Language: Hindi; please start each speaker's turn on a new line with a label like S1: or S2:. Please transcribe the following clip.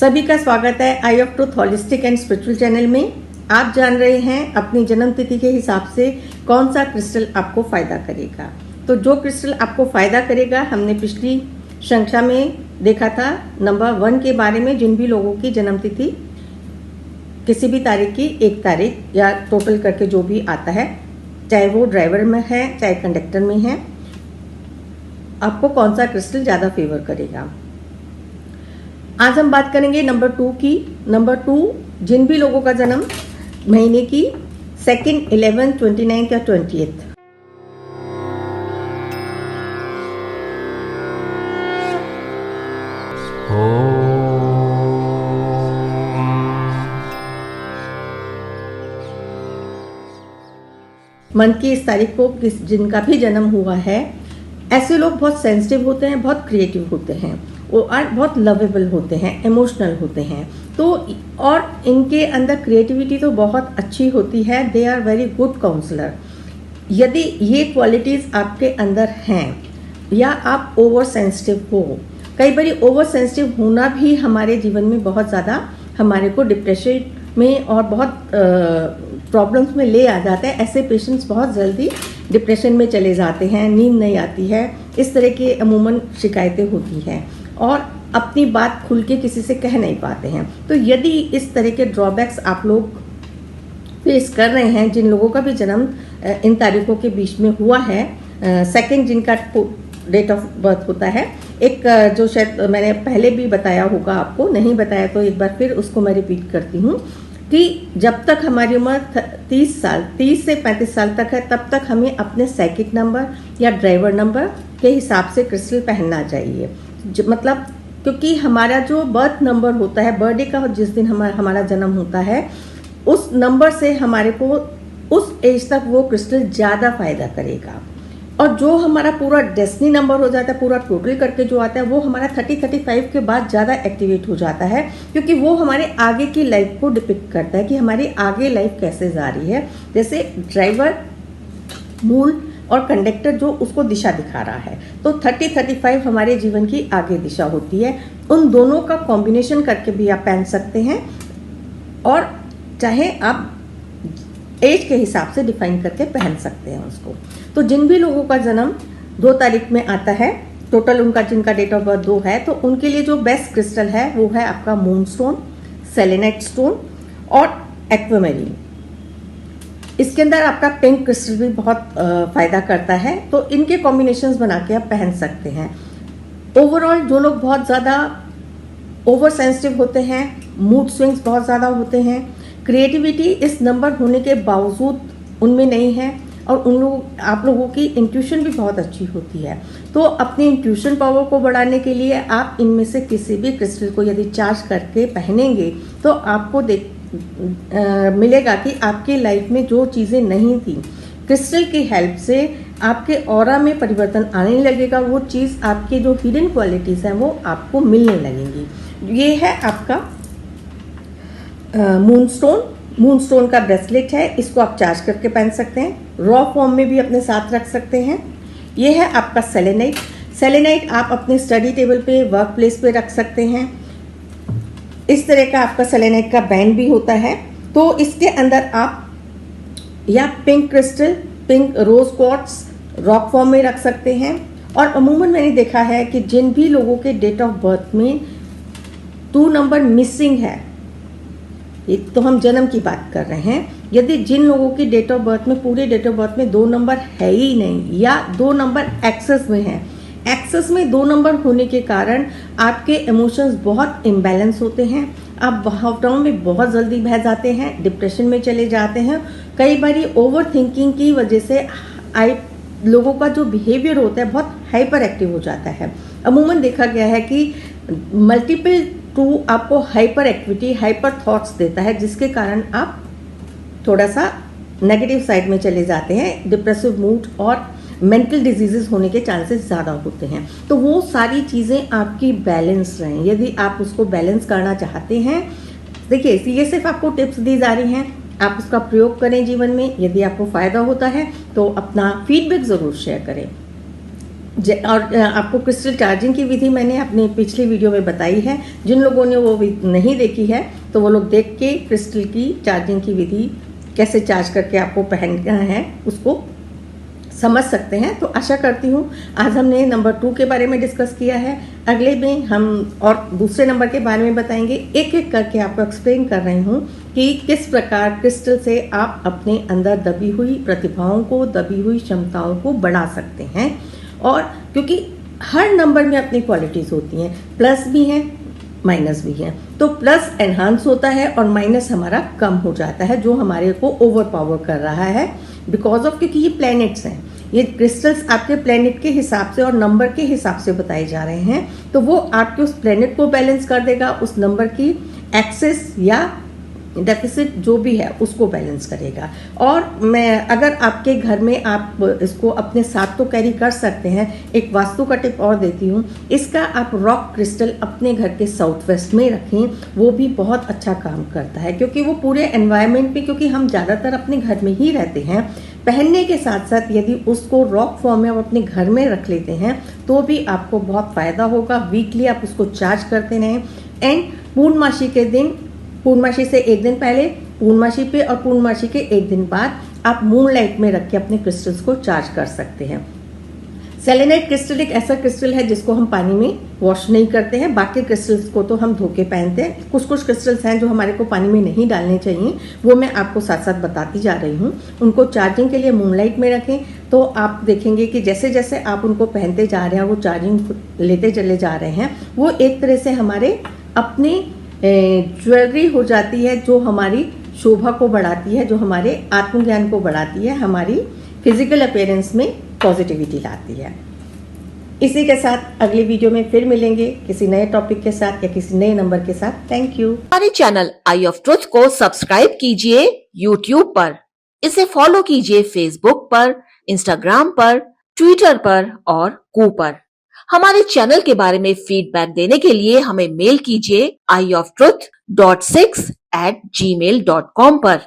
S1: सभी का स्वागत है Eye of Truth holistic and spiritual channel में। आप जान रहे हैं अपनी जन्म तिथि के हिसाब से कौन सा क्रिस्टल आपको फायदा करेगा। तो जो क्रिस्टल आपको फायदा करेगा, हमने पिछली श्रृंखला में देखा था नंबर 1 के बारे में, जिन भी लोगों की जन्म तिथि किसी भी तारीख की 1 तारीख या टोटल करके जो भी आता है, चाहे वो ड्राइवर में है चाहे कंडक्टर में है, आपको कौन सा क्रिस्टल ज़्यादा फेवर करेगा। आज हम बात करेंगे नंबर 2 की। नंबर 2 जिन भी लोगों का जन्म महीने की 2nd, 11th, 29th या 20th, मंथ की इस तारीख को जिनका भी जन्म हुआ है, ऐसे लोग बहुत सेंसिटिव होते हैं, बहुत क्रिएटिव होते हैं और बहुत लवेबल होते हैं, इमोशनल होते हैं। तो और इनके अंदर क्रिएटिविटी तो बहुत अच्छी होती है। They are very good counsellor. यदि ये क्वालिटीज़ आपके अंदर हैं या आप ओवर सेंसिटिव हो, कई बार ओवर सेंसिटिव होना भी हमारे जीवन में बहुत ज़्यादा हमारे को डिप्रेशन में और बहुत प्रॉब्लम्स में ले आ जाते हैं। ऐसे पेशेंट्स बहुत जल्दी डिप्रेशन में चले जाते हैं, नींद नहीं आती है, इस तरह की अमूमन शिकायतें होती हैं और अपनी बात खुल के किसी से कह नहीं पाते हैं। तो यदि इस तरह के ड्रॉबैक्स आप लोग फेस कर रहे हैं, जिन लोगों का भी जन्म इन तारीखों के बीच में हुआ है, 2nd जिनका डेट ऑफ बर्थ होता है, एक जो शायद मैंने पहले भी बताया होगा, आपको नहीं बताया तो एक बार फिर उसको मैं रिपीट करती हूँ कि जब तक हमारी उम्र 30 से 35 साल तक है, तब तक हमें अपने 2nd नंबर या ड्राइवर नंबर के हिसाब से क्रिस्टल पहनना चाहिए। मतलब क्योंकि हमारा जो बर्थ नंबर होता है, बर्थडे का जिस दिन हमारा जन्म होता है, उस नंबर से हमारे को उस एज तक वो क्रिस्टल ज़्यादा फायदा करेगा। और जो हमारा पूरा डेस्टिनी नंबर हो जाता है, पूरा टोटल करके जो आता है, वो हमारा 30-35 के बाद ज़्यादा एक्टिवेट हो जाता है, क्योंकि वो हमारे आगे की लाइफ को डिपिक्ट करता है कि हमारी आगे लाइफ कैसे जा रही है। जैसे ड्राइवर मूल और कंडक्टर जो उसको दिशा दिखा रहा है, तो 30-35 हमारे जीवन की आगे दिशा होती है। उन दोनों का कॉम्बिनेशन करके भी आप पहन सकते हैं और चाहे आप एज के हिसाब से डिफाइन करके पहन सकते हैं उसको। तो जिन भी लोगों का जन्म 2 तारीख में आता है, टोटल उनका जिनका डेट ऑफ बर्थ 2 है, तो उनके लिए जो बेस्ट क्रिस्टल है वो है आपका मून स्टोन, सेलेनाइट स्टोन और एक्वामेरिन। इसके अंदर आपका पिंक क्रिस्टल भी बहुत फायदा करता है, तो इनके कॉम्बिनेशंस बना के आप पहन सकते हैं। ओवरऑल जो लोग बहुत ज़्यादा ओवर सेंसिटिव होते हैं, मूड स्विंग्स बहुत ज़्यादा होते हैं, क्रिएटिविटी इस नंबर होने के बावजूद उनमें नहीं है और आप लोगों की इंट्यूशन भी बहुत अच्छी होती है, तो अपनी इंट्यूशन पावर को बढ़ाने के लिए आप इनमें से किसी भी क्रिस्टल को यदि चार्ज करके पहनेंगे तो आपको मिलेगा कि आपकी लाइफ में जो चीज़ें नहीं थी, क्रिस्टल की हेल्प से आपके ऑरा में परिवर्तन आने लगेगा। वो चीज़ आपके जो हिडन क्वालिटीज़ हैं वो आपको मिलने लगेंगी। ये है आपका मून स्टोन का ब्रेसलेट है, इसको आप चार्ज करके पहन सकते हैं, रॉ फॉर्म में भी अपने साथ रख सकते हैं। ये है आपका सेलेनाइट आप अपने स्टडी टेबल पे, वर्क प्लेस पे रख सकते हैं। इस तरह का आपका सेलेनाइट का बैंड भी होता है, तो इसके अंदर आप या pink crystal, pink rose quartz rock form में रख सकते हैं। और अमूमन मैंने देखा है कि जिन भी लोगों के डेट ऑफ बर्थ में 2 नंबर मिसिंग है, एक तो हम जन्म की बात कर रहे हैं, यदि जिन लोगों की डेट ऑफ बर्थ में, पूरे डेट ऑफ बर्थ में 2 नंबर है ही नहीं या 2 नंबर एक्सेस में है, एक्सेस में 2 नंबर होने के कारण आपके इमोशंस बहुत इम्बैलेंस होते हैं, आप भावनाओं में बहुत जल्दी बह जाते हैं, डिप्रेशन में चले जाते हैं। कई बार ओवर थिंकिंग की वजह से लोगों का जो बिहेवियर होता है बहुत हाइपर एक्टिव हो जाता है। अमूमन देखा गया है कि मल्टीपल 2 आपको हाइपर एक्टिविटी, हाइपर थॉट्स देता है, जिसके कारण आप थोड़ा सा नेगेटिव साइड में चले जाते हैं, डिप्रेसिव मूड और मेंटल डिजीजेस होने के चांसेस ज़्यादा होते हैं। तो वो सारी चीज़ें आपकी बैलेंस रहें। यदि आप उसको बैलेंस करना चाहते हैं, देखिए ये सिर्फ आपको टिप्स दी जा रही हैं, आप उसका प्रयोग करें जीवन में। यदि आपको फ़ायदा होता है तो अपना फीडबैक ज़रूर शेयर करें। और आपको क्रिस्टल चार्जिंग की विधि मैंने अपनी पिछली वीडियो में बताई है। जिन लोगों ने वो नहीं देखी है तो वो लोग देख के क्रिस्टल की चार्जिंग की विधि कैसे चार्ज करके आपको पहनना है उसको समझ सकते हैं। तो आशा करती हूँ आज हमने नंबर 2 के बारे में डिस्कस किया है। अगले में हम और दूसरे नंबर के बारे में बताएंगे। एक एक करके आपको एक्सप्लेन कर रही हूँ कि किस प्रकार क्रिस्टल से आप अपने अंदर दबी हुई प्रतिभाओं को, दबी हुई क्षमताओं को बढ़ा सकते हैं। और क्योंकि हर नंबर में अपनी क्वालिटीज़ होती हैं, प्लस भी हैं माइनस भी हैं। तो प्लस एनहांस होता है और माइनस हमारा कम हो जाता है, जो हमारे को ओवर पावर कर रहा है बिकॉज ऑफ, क्योंकि ये प्लैनेट्स हैं, ये क्रिस्टल्स आपके प्लैनेट के हिसाब से और नंबर के हिसाब से बताए जा रहे हैं। तो वो आपके उस प्लैनेट को बैलेंस कर देगा, उस नंबर की एक्सेस या डेफिसिट जो भी है उसको बैलेंस करेगा। और मैं अगर आपके घर में आप इसको अपने साथ तो कैरी कर सकते हैं। एक वास्तु का टिप और देती हूँ, इसका आप रॉक क्रिस्टल अपने घर के साउथ वेस्ट में रखें, वो भी बहुत अच्छा काम करता है। क्योंकि वो पूरे एनवायरनमेंट में, क्योंकि हम ज़्यादातर अपने घर में ही रहते हैं, पहनने के साथ साथ यदि उसको रॉक फॉर्म में आप अपने घर में रख लेते हैं तो भी आपको बहुत फ़ायदा होगा। वीकली आप उसको चार्ज करते रहें। एंड पूर्णमासी के दिन, पूर्णमासी से एक दिन पहले, पूर्णमासी पे और पूर्णमासी के एक दिन बाद आप मूनलाइट में रख के अपने क्रिस्टल्स को चार्ज कर सकते हैं। सेलेनाइट क्रिस्टल एक ऐसा क्रिस्टल है जिसको हम पानी में वॉश नहीं करते हैं। बाकी क्रिस्टल्स को तो हम धो के पहनते हैं। कुछ कुछ क्रिस्टल्स हैं जो हमारे को पानी में नहीं डालने चाहिए, वो मैं आपको साथ साथ बताती जा रही हूँ। उनको चार्जिंग के लिए मूनलाइट में रखें तो आप देखेंगे कि जैसे जैसे आप उनको पहनते जा रहे हैं, वो चार्जिंग लेते चले जा रहे हैं, वो एक तरह से हमारे अपने ज्वेलरी हो जाती है, जो हमारी शोभा को बढ़ाती है, जो हमारे आत्मज्ञान को बढ़ाती है, हमारी फिजिकल अपीयरेंस में पॉजिटिविटी लाती है। इसी के साथ अगली वीडियो में फिर मिलेंगे किसी नए टॉपिक के साथ या किसी नए नंबर के साथ। Thank you.
S2: हमारे चैनल आई ऑफ ट्रुथ को सब्सक्राइब कीजिए YouTube पर, इसे फॉलो कीजिए Facebook पर, Instagram पर, Twitter पर और कू पर। हमारे चैनल के बारे में फीडबैक देने के लिए हमें मेल कीजिए ioftruth.6@gmail.com पर।